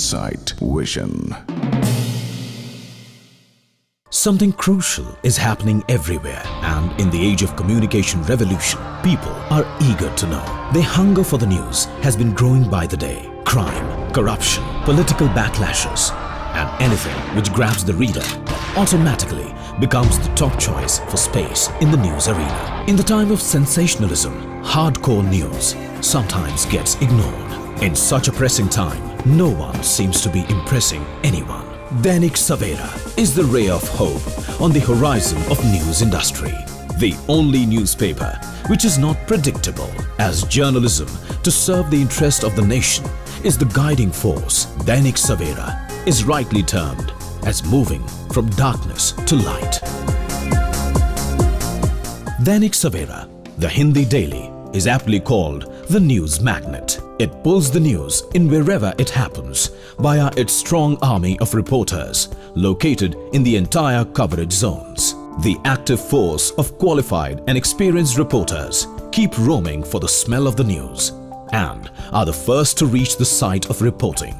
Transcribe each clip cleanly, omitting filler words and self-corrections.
insight, vision. Something crucial is happening everywhere, and in the age of communication revolution, people are eager to know. Their hunger for the news has been growing by the day. Crime, corruption, political backlashes, and anything which grabs the reader automatically becomes the top choice for space in the news arena. In the time of sensationalism, hardcore news sometimes gets ignored. In such a pressing time, no one seems to be impressing anyone. Dainik Savera is the ray of hope on the horizon of news industry. The only newspaper which is not predictable. As journalism to serve the interest of the nation is the guiding force, Dainik Savera is rightly termed as moving from darkness to light. Dainik Savera, the Hindi daily, is aptly called the news magnet. It pulls the news in wherever it happens via its strong army of reporters located in the entire coverage zones. The active force of qualified and experienced reporters keep roaming for the smell of the news and are the first to reach the site of reporting.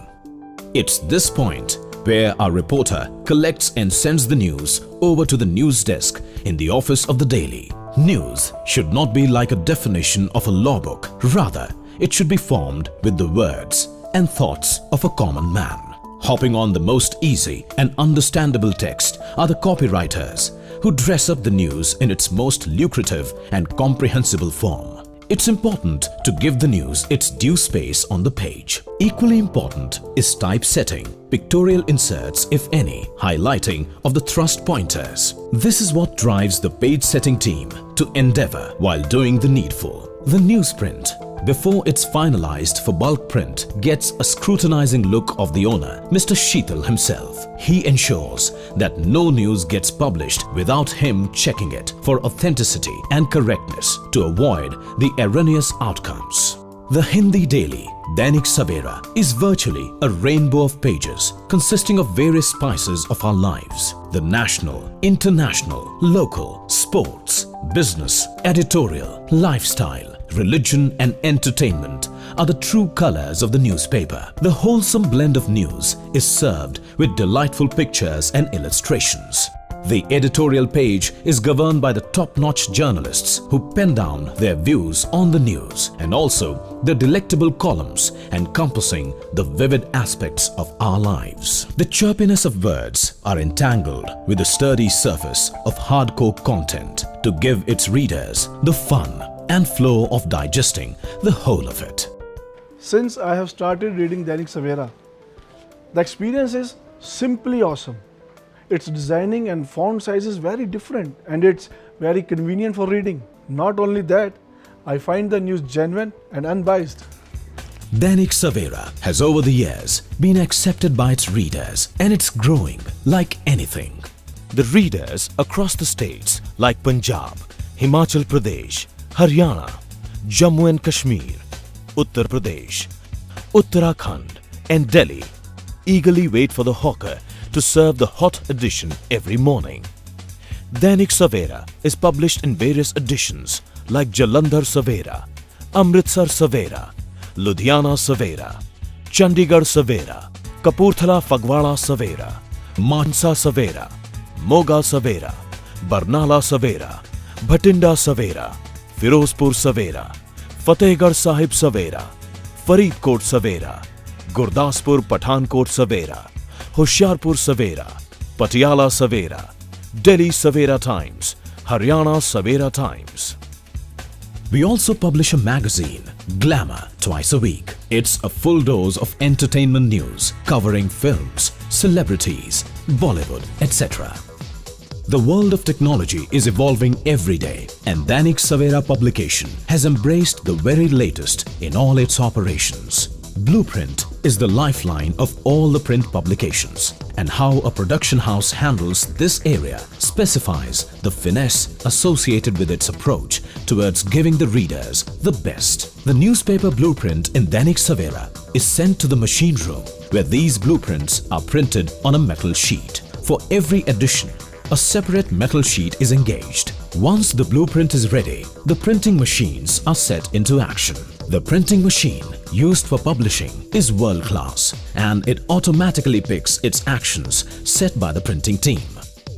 It's this point where our reporter collects and sends the news over to the news desk in the office of the daily. News should not be like a definition of a law book. Rather, it should be formed with the words and thoughts of a common man. Hopping on the most easy and understandable text are the copywriters who dress up the news in its most lucrative and comprehensible form. It's important to give the news its due space on the page. Equally important is typesetting, pictorial inserts if any, highlighting of the thrust pointers. This is what drives the page setting team to endeavor while doing the needful. The newsprint, before it's finalized for bulk print, gets a scrutinizing look of the owner, Mr. Sheetal himself. He ensures that no news gets published without him checking it for authenticity and correctness to avoid the erroneous outcomes. The Hindi daily, Dainik Savera, is virtually a rainbow of pages consisting of various spices of our lives. The national, international, local, sports, business, editorial, lifestyle, religion and entertainment are the true colors of the newspaper. The wholesome blend of news is served with delightful pictures and illustrations. The editorial page is governed by the top-notch journalists who pen down their views on the news, and also the delectable columns encompassing the vivid aspects of our lives. The chirpiness of words are entangled with the sturdy surface of hardcore content to give its readers the fun and flow of digesting the whole of it. Since I have started reading Dainik Savera, the experience is simply awesome. Its designing and font size is very different and it's very convenient for reading. Not only that, I find the news genuine and unbiased. Dainik Savera has over the years been accepted by its readers and it's growing like anything. The readers across the states like Punjab, Himachal Pradesh, Haryana, Jammu and Kashmir, Uttar Pradesh, Uttarakhand and Delhi eagerly wait for the hawker to serve the hot edition every morning. Dainik Savera is published in various editions like Jalandhar Savera, Amritsar Savera, Ludhiana Savera, Chandigarh Savera, Kapurthala Fagwara Savera, Mansa Savera, Moga Savera, Barnala Savera, Bhatinda Savera, Firozpur Savera, Fatehgarh Sahib Savera, Faridkot Savera, Gurdaspur Pathankot Savera, Hoshiarpur Savera, Patiala Savera, Delhi Savera Times, Haryana Savera Times. We also publish a magazine, Glamour, twice a week. It's a full dose of entertainment news covering films, celebrities, Bollywood, etc. The world of technology is evolving every day, and Dainik Savera publication has embraced the very latest in all its operations. Blueprint is the lifeline of all the print publications, and how a production house handles this area specifies the finesse associated with its approach towards giving the readers the best. The newspaper blueprint in Dainik Savera is sent to the machine room, where these blueprints are printed on a metal sheet. For every edition, a separate metal sheet is engaged. Once the blueprint is ready, the printing machines are set into action. The printing machine used for publishing is world class and it automatically picks its actions set by the printing team.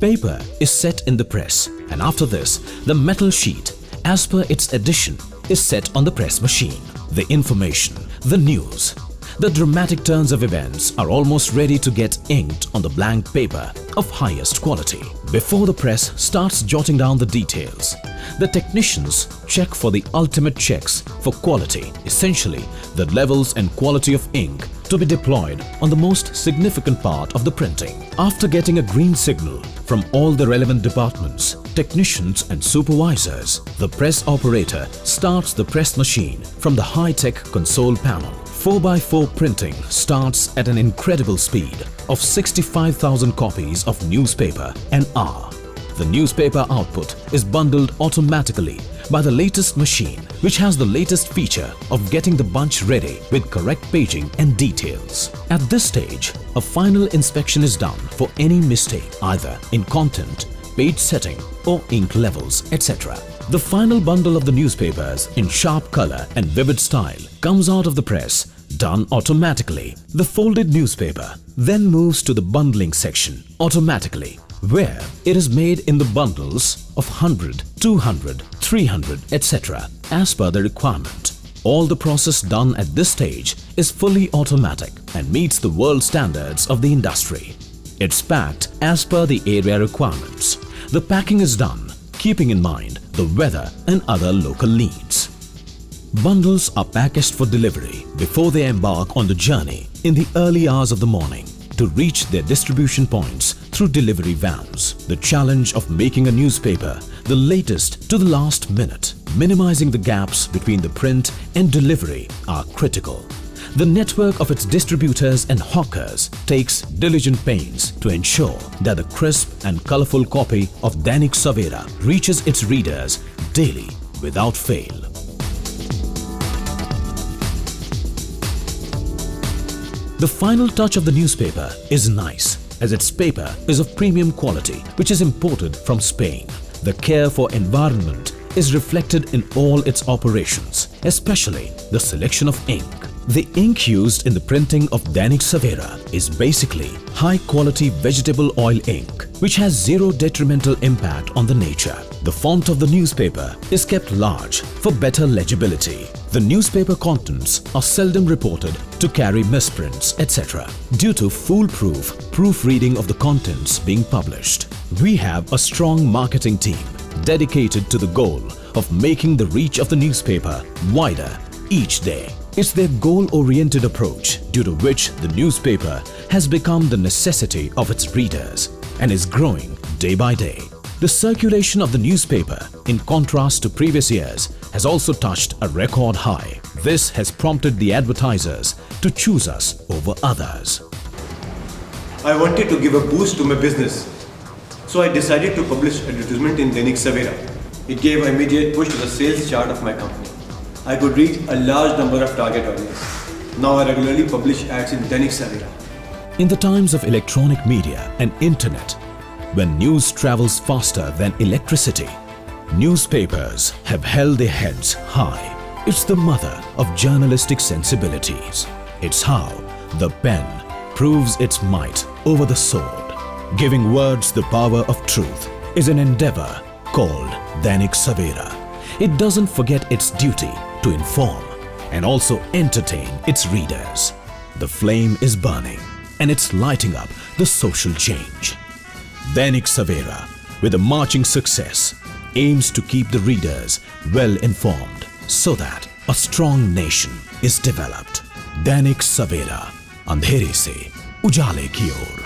Paper is set in the press and after this, the metal sheet, as per its addition, is set on the press machine. The information, the news, the dramatic turns of events are almost ready to get inked on the blank paper of highest quality. Before the press starts jotting down the details, the technicians check for the ultimate checks for quality, essentially the levels and quality of ink to be deployed on the most significant part of the printing. After getting a green signal from all the relevant departments, technicians and supervisors, the press operator starts the press machine from the high-tech console panel. 4x4 printing starts at an incredible speed of 65,000 copies of newspaper an hour. The newspaper output is bundled automatically by the latest machine, which has the latest feature of getting the bunch ready with correct paging and details. At this stage, a final inspection is done for any mistake, either in content, page setting or ink levels, etc. The final bundle of the newspapers in sharp color and vivid style comes out of the press, done automatically. The folded newspaper then moves to the bundling section automatically, where it is made in the bundles of 100, 200, 300, etc. as per the requirement. All the process done at this stage is fully automatic and meets the world standards of the industry. It's packed as per the area requirements. The packing is done keeping in mind the weather and other local needs. Bundles are packaged for delivery before they embark on the journey in the early hours of the morning to reach their distribution points through delivery vans. The challenge of making a newspaper the latest to the last minute, minimizing the gaps between the print and delivery are critical. The network of its distributors and hawkers takes diligent pains to ensure that the crisp and colorful copy of Dainik Savera reaches its readers daily without fail. The final touch of the newspaper is nice, as its paper is of premium quality which is imported from Spain. The care for environment is reflected in all its operations, especially the selection of ink. The ink used in the printing of Dainik Savera is basically high-quality vegetable oil ink, which has zero detrimental impact on the nature. The font of the newspaper is kept large for better legibility. The newspaper contents are seldom reported to carry misprints, etc. due to foolproof proofreading of the contents being published. We have a strong marketing team dedicated to the goal of making the reach of the newspaper wider each day. It's their goal-oriented approach due to which the newspaper has become the necessity of its readers and is growing day by day. The circulation of the newspaper, in contrast to previous years, has also touched a record high. This has prompted the advertisers to choose us over others. I wanted to give a boost to my business, so I decided to publish advertisement in Dainik Savera. It gave an immediate push to the sales chart of my company. I could reach a large number of target audience. Now I regularly publish ads in Dainik Savera. In the times of electronic media and internet, when news travels faster than electricity, newspapers have held their heads high. It's the mother of journalistic sensibilities. It's how the pen proves its might over the sword. Giving words the power of truth is an endeavor called Dainik Savera. It doesn't forget its duty to inform and also entertain its readers. The flame is burning and it's lighting up the social change. Dainik Savera, with a marching success, aims to keep the readers well informed so that a strong nation is developed. Dainik Savera, अंधेरे से उजाले की ओर।